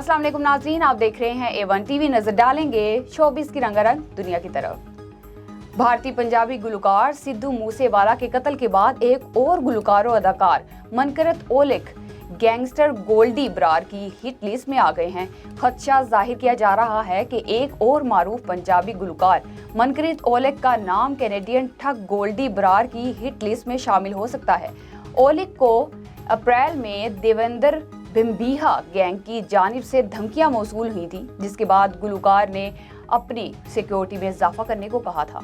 अस्सलाम वालेकुम नाज़रीन, आप देख रहे हैं A1 TV। नजर डालेंगे शोबिस की रंगारंग दुनिया की तरफ। भारतीय पंजाबी गुलकार सिद्धू मूसेवाला के कत्ल के बाद एक और गुलकार और अदाकार मनकरत ओलिक गैंगस्टर गोल्डी बरार की हिट लिस्ट में आ गए हैं। खदशा जाहिर किया जा रहा है कि एक और मारूफ पंजाबी गुलकार मनकरत ओलिक का नाम कैनेडियन ठग गोल्डी बरार की हिट लिस्ट में शामिल हो सकता है। ओलिक को अप्रैल में देवेंद्र बिम्बिहा गैंग की जानिब से धमकियां मौसूल हुई थी, जिसके बाद गुलकार ने अपनी सिक्योरिटी में इजाफा करने को कहा था।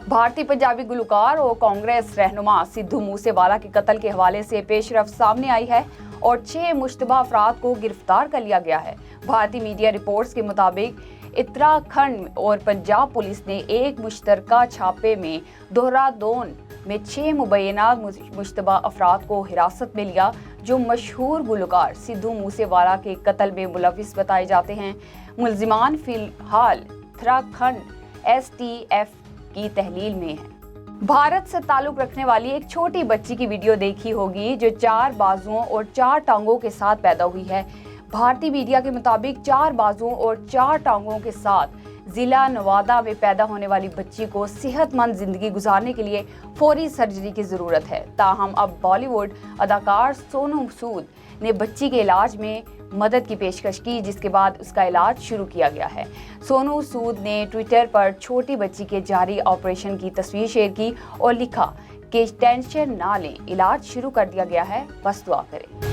भारतीय पंजाबी गुलकार और कांग्रेस रहनुमा सिद्धू मूसेवाला के कत्ल के हवाले से पेशरफ्त सामने आई है और 6 मुश्तबा अफराद को गिरफ्तार कर लिया गया है। भारतीय मीडिया रिपोर्ट्स के मुताबिक उत्तराखंड और पंजाब पुलिस ने एक मुश्तरका छापे में देहरादून में 6 मुबैना मुश्तबा अफराद को हिरासत में लिया, जो मशहूर गुलकार सिद्धू मूसेवाला के कत्ल में मुलविस बताए जाते हैं। मुल्जिमान फिलहाल उत्तराखंड STF की तहलील में है। भारत से ताल्लुक रखने वाली एक छोटी बच्ची की वीडियो देखी होगी, जो 4 बाजुओं और 4 टांगों के साथ पैदा हुई है। भारतीय मीडिया के मुताबिक 4 बाजुओं और 4 टांगों के साथ जिला नवादा में पैदा होने वाली बच्ची को सेहतमंद जिंदगी गुजारने के लिए फौरी सर्जरी की जरूरत है। ताहम अब बॉलीवुड अदाकार सोनू सूद ने बच्ची के इलाज में मदद की पेशकश की, जिसके बाद उसका इलाज शुरू किया गया है। सोनू सूद ने ट्विटर पर छोटी बच्ची के जारी ऑपरेशन की तस्वीर शेयर की और लिखा कि टेंशन ना लें, इलाज शुरू कर दिया गया है, बस दुआ करें।